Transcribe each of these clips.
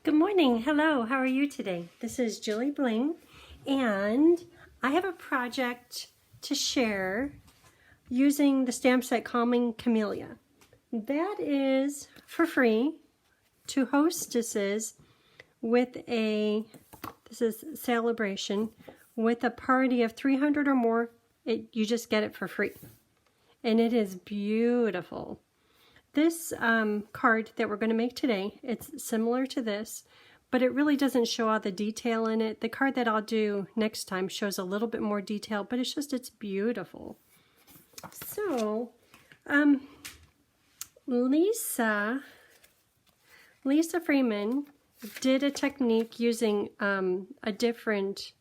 Good morning. Hello. How are you today? This is JilliBling, and I have a project to share using the stamp set Calming Camellia. That is for free to hostesses with this is celebration, with a party of 300 or more. You just get it for free. And it is beautiful. This card that we're going to make today, it's similar to this, but it really doesn't show all the detail in it. The card that I'll do next time shows a little bit more detail, but it's beautiful. So, Lisa Freeman did a technique using a different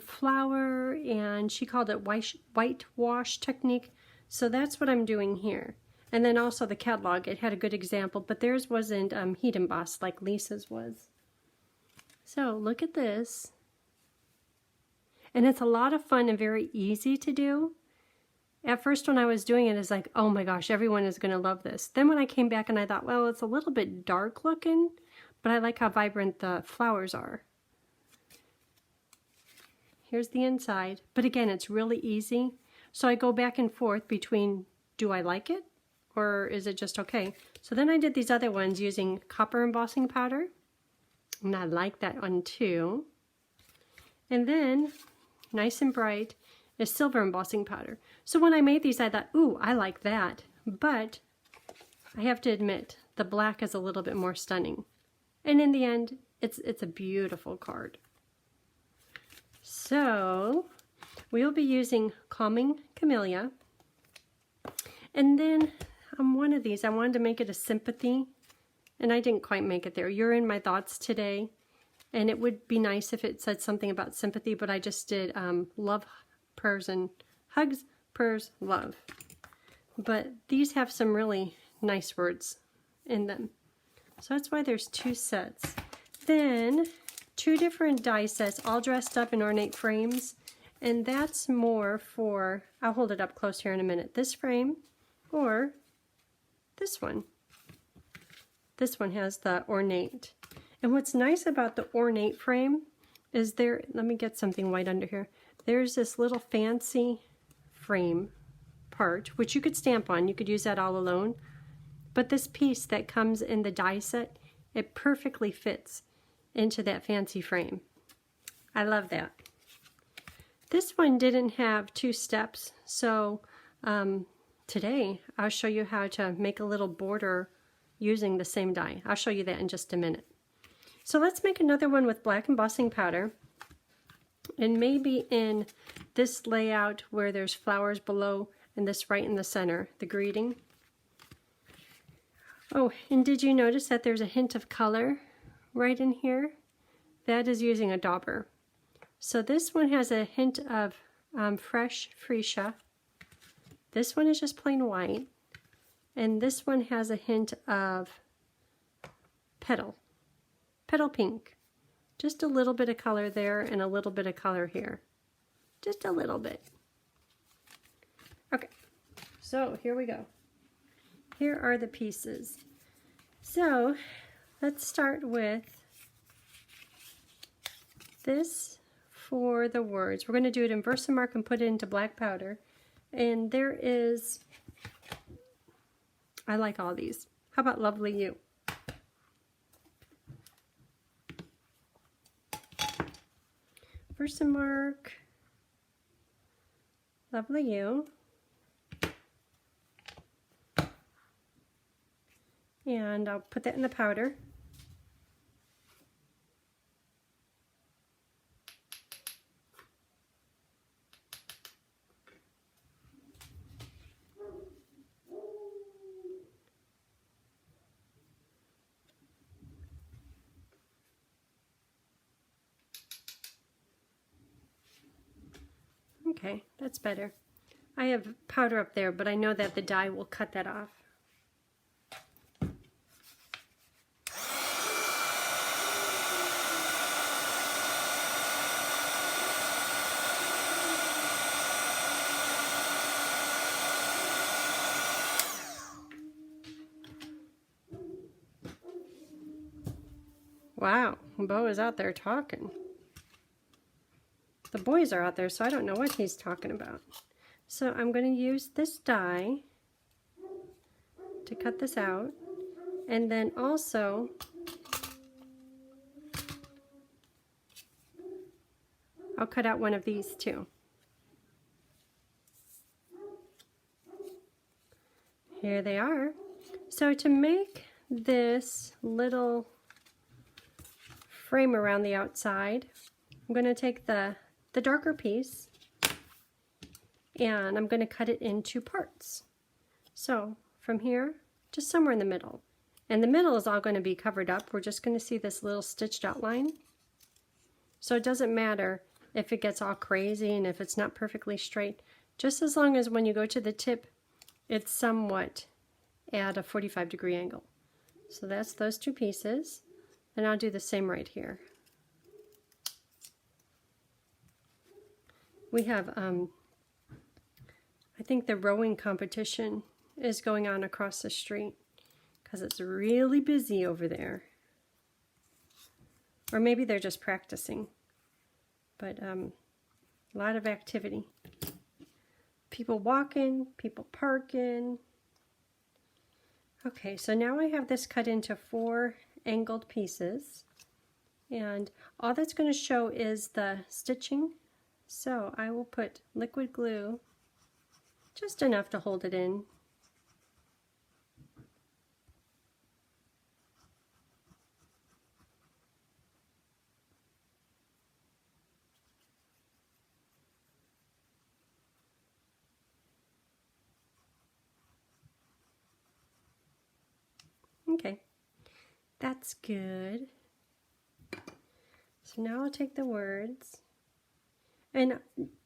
flower, and she called it white wash technique. So that's what I'm doing here. And then also the catalog, it had a good example, but theirs wasn't heat embossed like Lisa's was. So look at this. And it's a lot of fun and very easy to do. At first when I was doing it, it's like, oh my gosh, everyone is going to love this. Then when I came back and I thought, well, it's a little bit dark looking, but I like how vibrant the flowers are. Here's the inside. But again, it's really easy. So I go back and forth between, do I like it? Or is it just okay? So then I did these other ones using copper embossing powder. And I like that one too. And then, nice and bright, is silver embossing powder. So when I made these, I thought, ooh, I like that. But I have to admit, the black is a little bit more stunning. And in the end, it's a beautiful card. So we'll be using Calming Camellia. And then on one of these, I wanted to make it a sympathy, and I didn't quite make it there. You're in my thoughts today, and it would be nice if it said something about sympathy, but I just did love, prayers, and hugs, prayers, love. But these have some really nice words in them. So that's why there's two sets. Then two different die sets all dressed up in ornate frames, and that's more for, I'll hold it up close here in a minute, this frame or this one. This one has the ornate. And what's nice about the ornate frame is let me get something white under here. There's this little fancy frame part, which you could stamp on. You could use that all alone. But this piece that comes in the die set, it perfectly fits into that fancy frame. I love that. This one didn't have two steps, so today I'll show you how to make a little border using the same die. I'll show you that in just a minute. So let's make another one with black embossing powder, and maybe in this layout where there's flowers below and this right in the center, the greeting. Oh, and did you notice that there's a hint of color right in here? That is using a dauber. So this one has a hint of fresh freesia. This one is just plain white. And this one has a hint of petal pink. Just a little bit of color there and a little bit of color here. Just a little bit. Okay, so here we go. Here are the pieces. So let's start with this for the words. We're going to do it in Versamark and put it into black powder. And there is, I like all these. How about Lovely You? Versamark, Lovely You. And I'll put that in the powder. Okay, that's better. I have powder up there, but I know that the die will cut that off. Wow, Bo is out there talking. The boys are out there, so I don't know what he's talking about. So I'm going to use this die to cut this out. And then also, I'll cut out one of these too. Here they are. So to make this little frame around the outside, I'm going to take the darker piece and I'm going to cut it into parts. So from here, just somewhere in the middle. And the middle is all going to be covered up. We're just going to see this little stitched outline. So it doesn't matter if it gets all crazy and if it's not perfectly straight, just as long as when you go to the tip, it's somewhat at a 45-degree angle. So that's those two pieces. And I'll do the same right here. We have, I think the rowing competition is going on across the street because it's really busy over there. Or maybe they're just practicing. But a lot of activity. People walking, people parking. Okay, so now I have this cut into 4 angled pieces. And all that's going to show is the stitching. So I will put liquid glue, just enough to hold it in. Okay, that's good. So now I'll take the words. And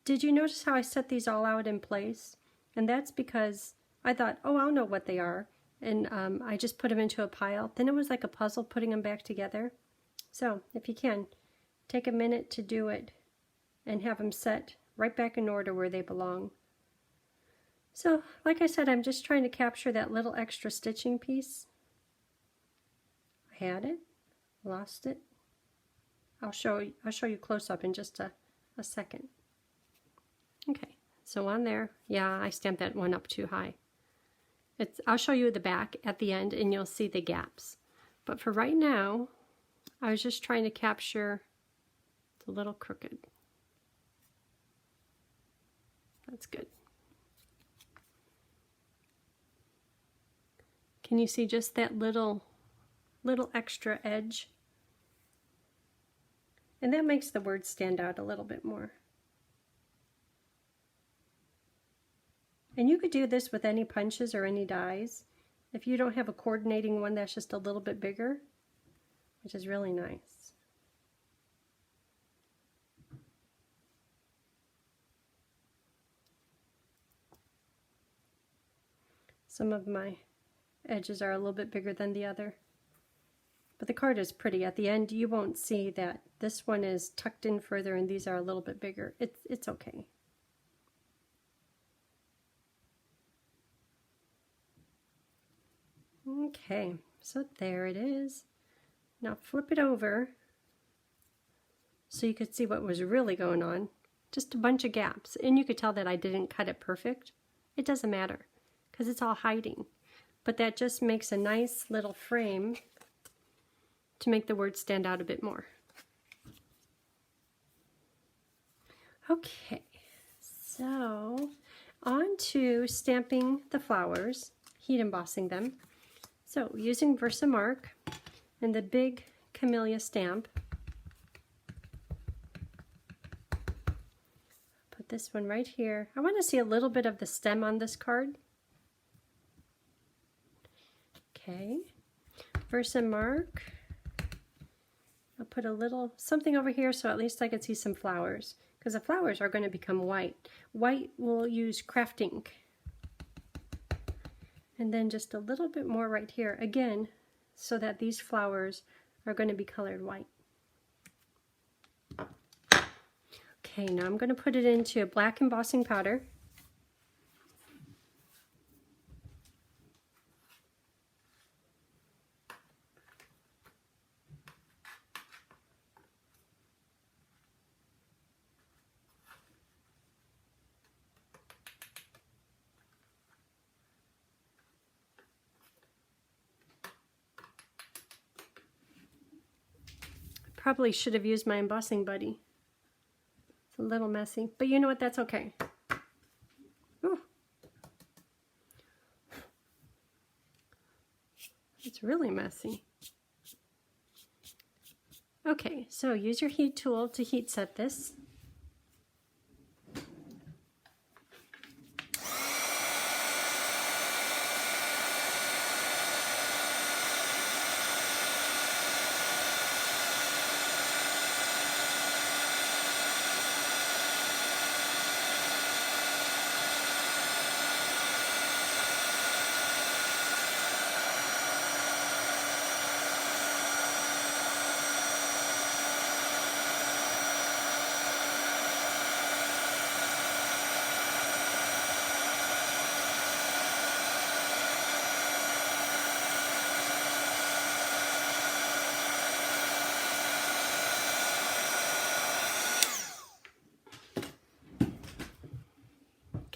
did you notice how I set these all out in place? And that's because I thought, oh, I'll know what they are. And I just put them into a pile. Then it was like a puzzle putting them back together. So if you can, take a minute to do it and have them set right back in order where they belong. So like I said, I'm just trying to capture that little extra stitching piece. I had it, lost it. I'll show you close up in just a second. Okay, so on there, yeah, I stamped that one up too high. I'll show you the back at the end and you'll see the gaps. But for right now, I was just trying to capture the little crooked. That's good. Can you see just that little extra edge? And that makes the words stand out a little bit more. And you could do this with any punches or any dies. If you don't have a coordinating one that's just a little bit bigger, which is really nice. Some of my edges are a little bit bigger than the other. But the card is pretty. At the end, you won't see that this one is tucked in further and these are a little bit bigger. It's okay. Okay, so there it is. Now flip it over so you could see what was really going on. Just a bunch of gaps. And you could tell that I didn't cut it perfect. It doesn't matter because it's all hiding. But that just makes a nice little frame to make the words stand out a bit more. Okay, so on to stamping the flowers, heat embossing them. So using Versamark and the big Camellia stamp, put this one right here. I want to see a little bit of the stem on this card. Okay, Versamark. I'll put a little something over here so at least I can see some flowers, because the flowers are going to become white. White will use craft ink. And then just a little bit more right here, again, so that these flowers are going to be colored white. Okay, now I'm going to put it into black embossing powder. Probably should have used my embossing buddy. It's a little messy, but you know what? That's okay. Ooh. It's really messy. Okay, so use your heat tool to heat set this.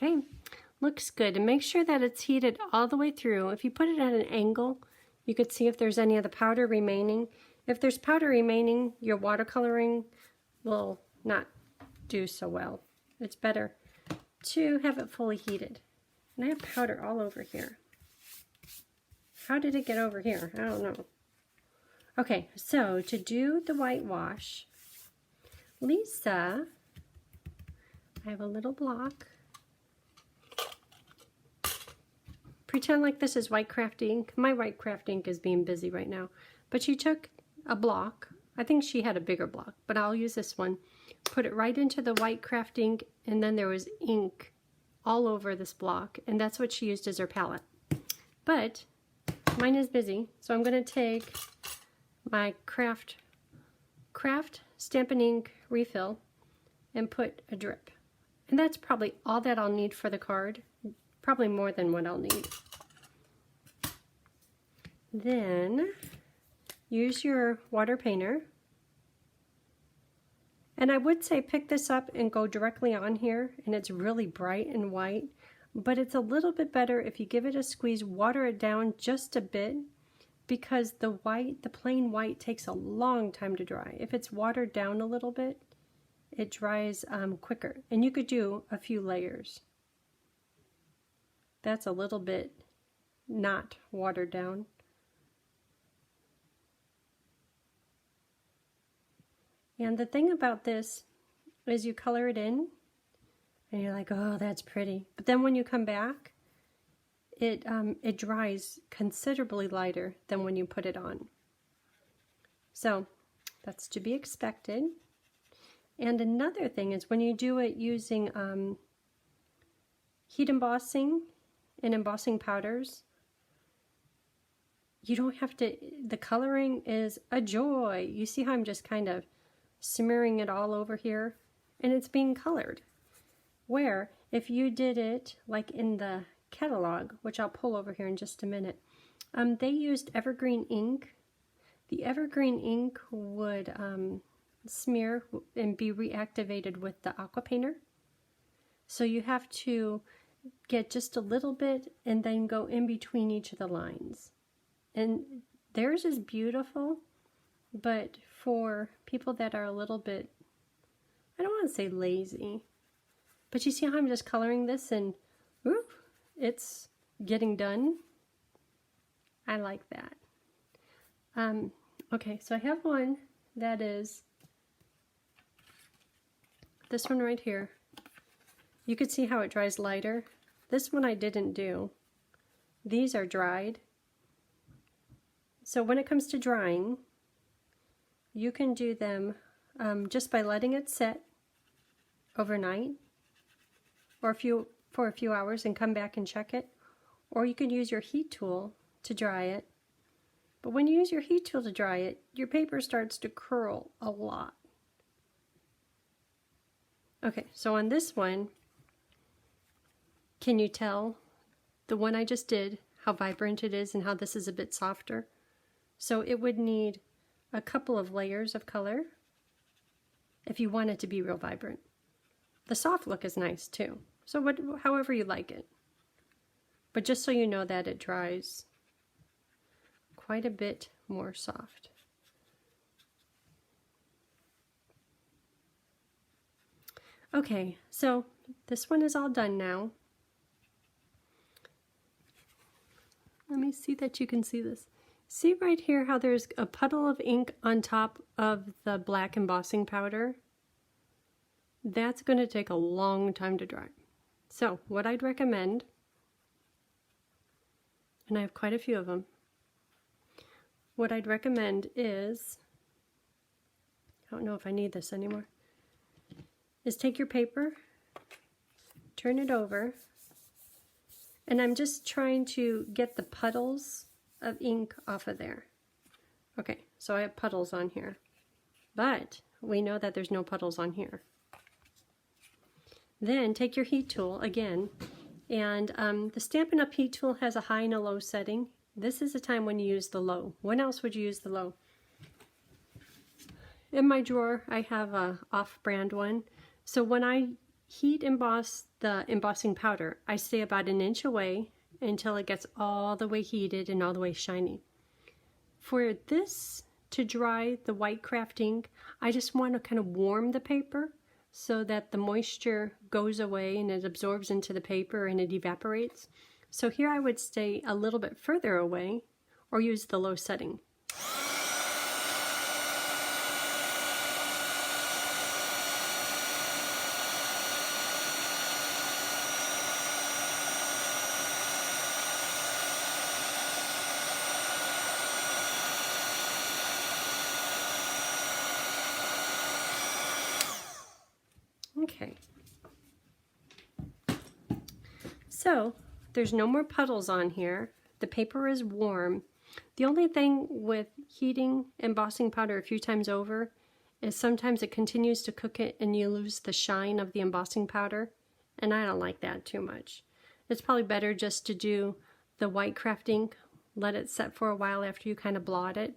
Okay, looks good. And make sure that it's heated all the way through. If you put it at an angle, you could see if there's any of the powder remaining. If there's powder remaining, your watercoloring will not do so well. It's better to have it fully heated. And I have powder all over here. How did it get over here? I don't know. Okay, so to do the whitewash, Lisa, I have a little block. Pretend like this is white craft ink. My white craft ink is being busy right now. But she took a block. I think she had a bigger block, but I'll use this one. Put it right into the white craft ink, and then there was ink all over this block, and that's what she used as her palette. But mine is busy, so I'm going to take my craft Stampin' Ink refill and put a drip. And that's probably all that I'll need for the card. Probably more than what I'll need. Then use your water painter. And I would say pick this up and go directly on here, and it's really bright and white. But it's a little bit better if you give it a squeeze, water it down just a bit, because the plain white takes a long time to dry. If it's watered down a little bit, it dries quicker. And you could do a few layers. That's a little bit not watered down. And the thing about this is you color it in and you're like, oh, that's pretty. But then when you come back, it dries considerably lighter than when you put it on. So that's to be expected. And another thing is when you do it using heat embossing and embossing powders, you don't have to, the coloring is a joy. You see how I'm just kind of smearing it all over here, and it's being colored. Where if you did it like in the catalog, which I'll pull over here in just a minute, they used evergreen ink. The evergreen ink would smear and be reactivated with the aqua painter. So you have to get just a little bit and then go in between each of the lines. And theirs is beautiful, but for people that are a little bit, I don't want to say lazy, but you see how I'm just coloring this and whoop, it's getting done. I like that. Okay, so I have one that is this one right here. You could see how it dries lighter. This one I didn't do. These are dried. So when it comes to drying, you can do them just by letting it sit overnight or for a few hours and come back and check it. Or you can use your heat tool to dry it. But when you use your heat tool to dry it, your paper starts to curl a lot. Okay, so on this one, can you tell the one I just did, how vibrant it is and how this is a bit softer? So it would need a couple of layers of color if you want it to be real vibrant. The soft look is nice too, so however you like it. But just so you know that it dries quite a bit more soft. Okay, so this one is all done now. Let me see that you can see this. See right here how there's a puddle of ink on top of the black embossing powder? That's going to take a long time to dry. So what I'd recommend, and I have quite a few of them, what I'd recommend is, I don't know if I need this anymore, is take your paper, turn it over, and I'm just trying to get the puddles of ink off of there. Okay, so I have puddles on here, but we know that there's no puddles on here. Then take your heat tool again, and the Stampin' Up! Heat tool has a high and a low setting. This is the time when you use the low. When else would you use the low? In my drawer, I have a off-brand one. So when I heat emboss the embossing powder, I stay about an inch away until it gets all the way heated and all the way shiny. For this to dry, the white craft ink, I just want to kind of warm the paper so that the moisture goes away and it absorbs into the paper and it evaporates. So here I would stay a little bit further away or use the low setting. Okay, so there's no more puddles on here. The paper is warm. The only thing with heating embossing powder a few times over is sometimes it continues to cook it and you lose the shine of the embossing powder, and I don't like that too much. It's probably better just to do the white craft ink, let it set for a while after you kind of blot it,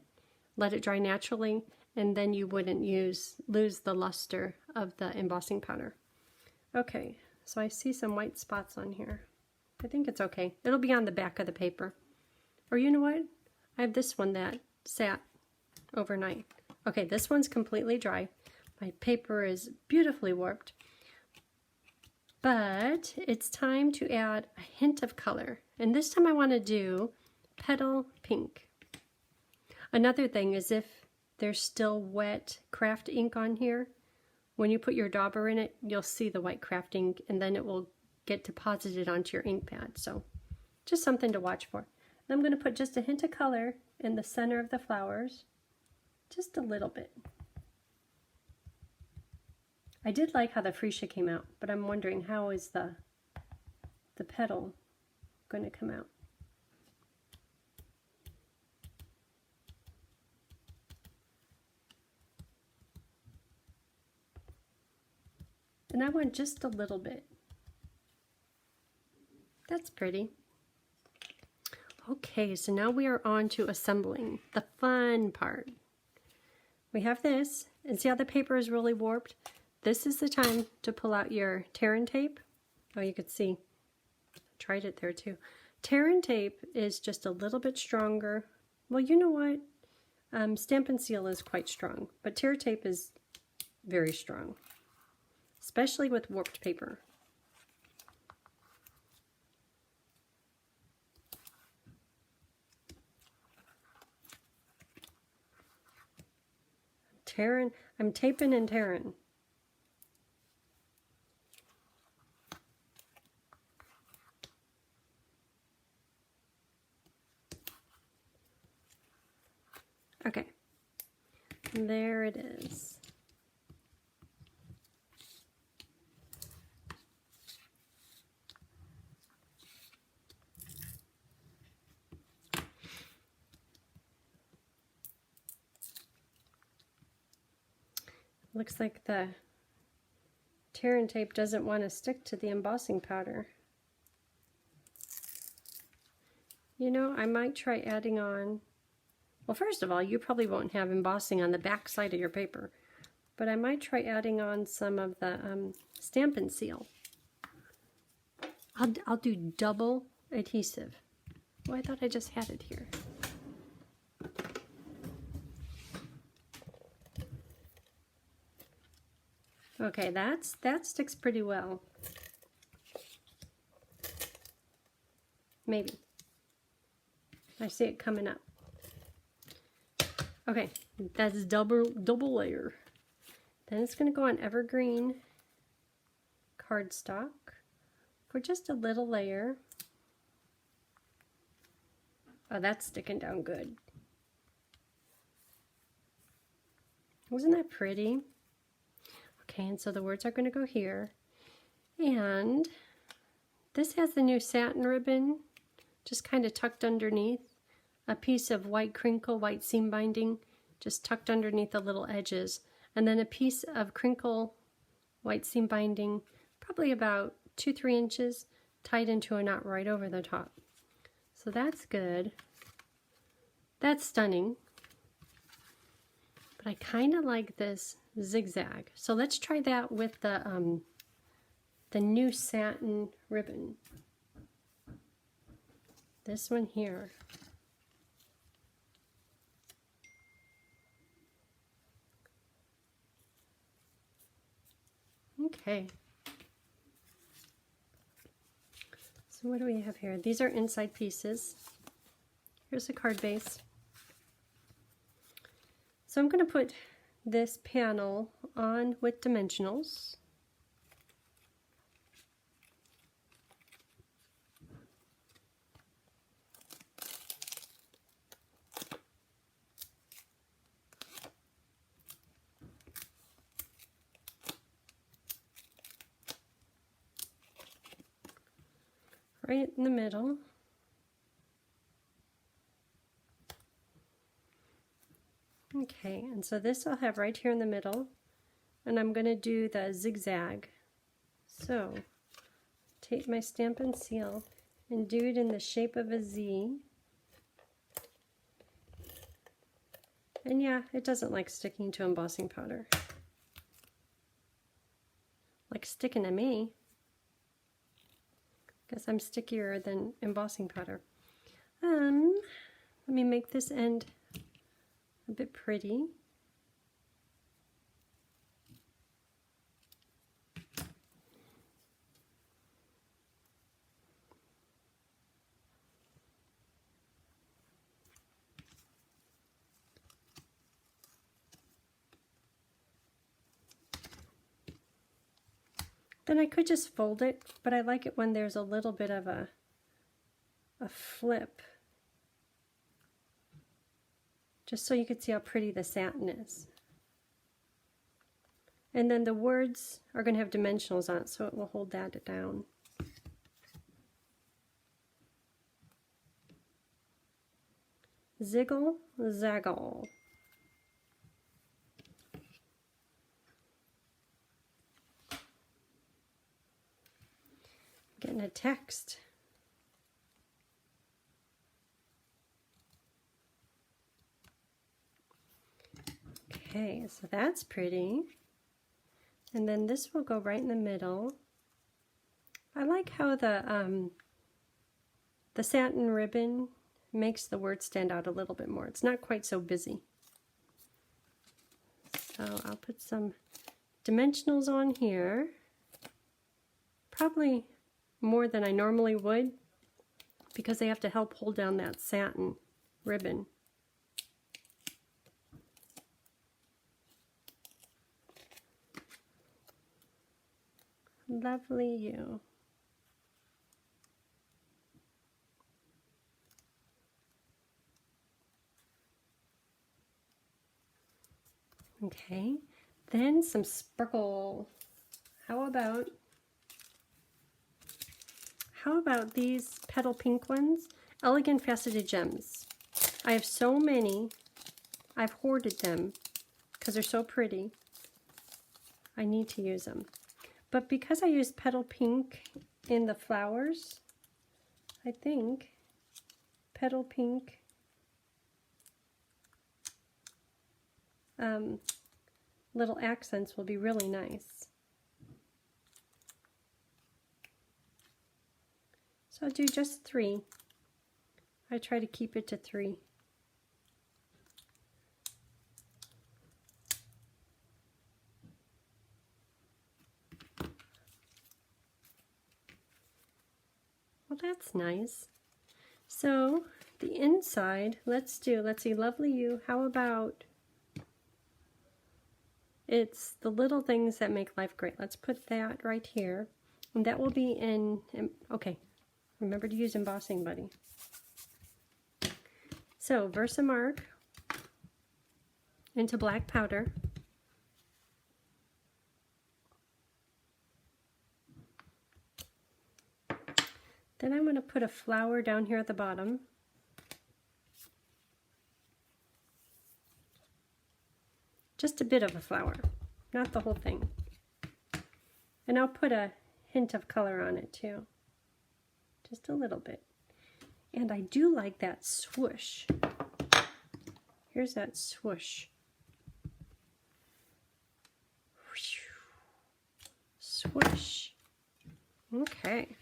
let it dry naturally, and then you wouldn't lose the luster of the embossing powder. Okay, so I see some white spots on here. I think it's okay. It'll be on the back of the paper. Or you know what? I have this one that sat overnight. Okay, this one's completely dry. My paper is beautifully warped. But it's time to add a hint of color. And this time I want to do Petal Pink. Another thing is if there's still wet craft ink on here, when you put your dauber in it, you'll see the white craft ink and then it will get deposited onto your ink pad. So just something to watch for. And I'm going to put just a hint of color in the center of the flowers, just a little bit. I did like how the freesia came out, but I'm wondering how is the petal going to come out. And I want just a little bit. That's pretty. Okay, so now we are on to assembling, the fun part. We have this, and see how the paper is really warped? This is the time to pull out your tear and tape. Oh, you could see. I tried it there too. Tear and tape is just a little bit stronger. Well, you know what? Stampin' Seal is quite strong, but tear tape is very strong, especially with warped paper. I'm taping and tearing. Okay, there it is. Looks like the tear and tape doesn't want to stick to the embossing powder. You know, I might try adding on, well, first of all, you probably won't have embossing on the back side of your paper, but I might try adding on some of the Stampin' Seal. I'll do double adhesive. Oh, I thought I just had it here. Okay, that sticks pretty well. Maybe. I see it coming up. Okay, that's double layer. Then it's going to go on evergreen cardstock for just a little layer. Oh, that's sticking down good. Wasn't that pretty? Okay, and so the words are going to go here. And this has the new satin ribbon, just kind of tucked underneath. A piece of white crinkle, white seam binding, just tucked underneath the little edges. And then a piece of crinkle, white seam binding, probably about 2-3 inches, tied into a knot right over the top. So that's good. That's stunning. But I kind of like this zigzag. So let's try that with the new satin ribbon. This one here. Okay. So what do we have here? These are inside pieces. Here's a card base. So I'm going to put this panel on with dimensionals. Right in the middle. Okay, and so this I'll have right here in the middle, and I'm going to do the zigzag. So take my Stampin' Seal and do it in the shape of a Z. And yeah, it doesn't like sticking to embossing powder. Like sticking to me. Guess I'm stickier than embossing powder. Let me make this end a bit pretty. Then I could just fold it, but I like it when there's a little bit of a flip. Just so you can see how pretty the satin is. And then the words are going to have dimensionals on it, so it will hold that down. Ziggle, zaggle. Getting a text. Okay, so that's pretty. And then this will go right in the middle. I like how the satin ribbon makes the word stand out a little bit more. It's not quite so busy. So I'll put some dimensionals on here. Probably more than I normally would, because they have to help hold down that satin ribbon. Lovely you. Okay, then some sparkle. How about these petal pink ones? Elegant Faceted Gems. I have so many. I've hoarded them because they're so pretty. I need to use them. But because I used petal pink in the flowers, I think petal pink little accents will be really nice. So I'll do just 3. I try to keep it to 3. Well, that's nice. So the inside, let's see, lovely you. How about it's the little things that make life great. Let's put that right here. And that will be in, okay, remember to use embossing, buddy. So Versamark into black powder. Then I'm going to put a flower down here at the bottom. Just a bit of a flower, not the whole thing. And I'll put a hint of color on it too. Just a little bit. And I do like that swoosh. Here's that swoosh. Swoosh. Okay.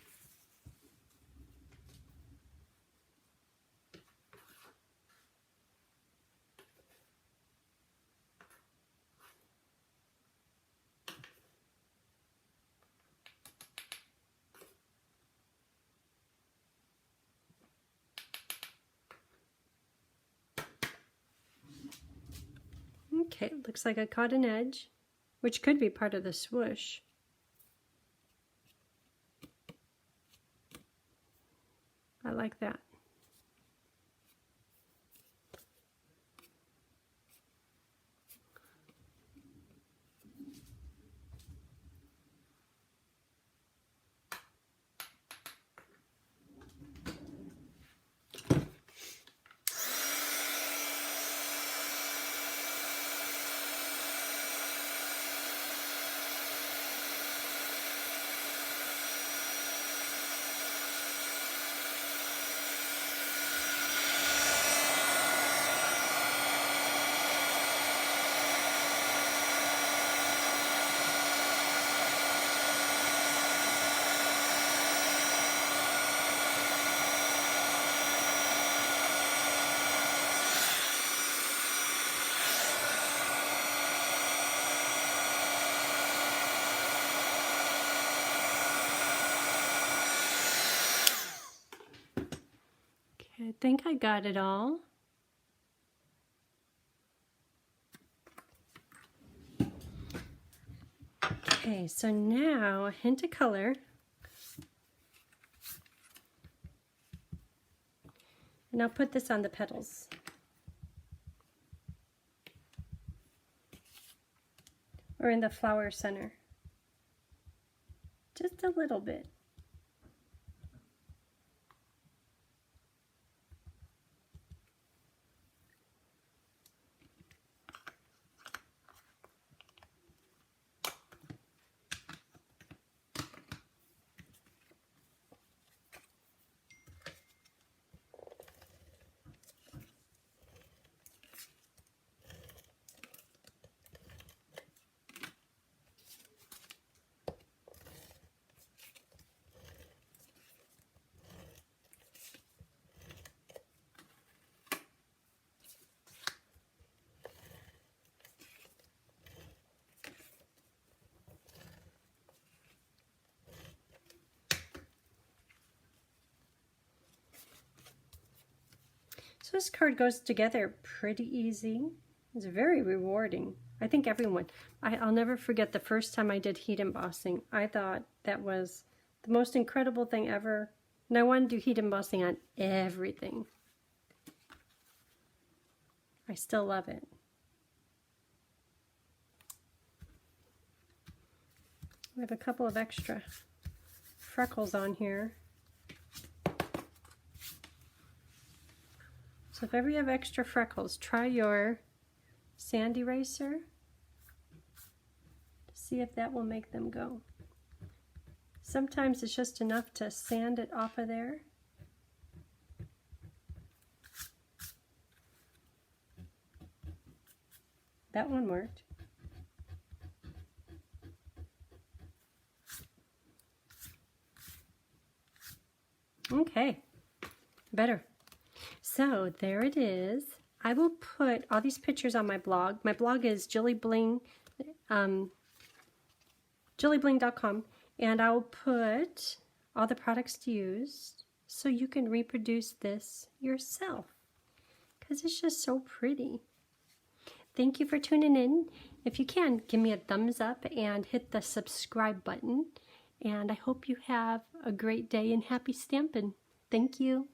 Okay, looks like I caught an edge, which could be part of the swoosh. I like that. I think I got it all. Okay, so now a hint of color. And I'll put this on the petals. Or in the flower center. Just a little bit. So this card goes together pretty easy. It's very rewarding. I think everyone, I'll never forget the first time I did heat embossing. I thought that was the most incredible thing ever. And I want to do heat embossing on everything. I still love it. I have a couple of extra freckles on here. So if ever you have extra freckles, try your sand eraser to see if that will make them go. Sometimes it's just enough to sand it off of there. That one worked. Okay, better. So there it is. I will put all these pictures on my blog. My blog is JilliBling, JilliBling.com, and I'll put all the products used so you can reproduce this yourself, because it's just so pretty. Thank you for tuning in. If you can, give me a thumbs up and hit the subscribe button. And I hope you have a great day and happy stamping. Thank you.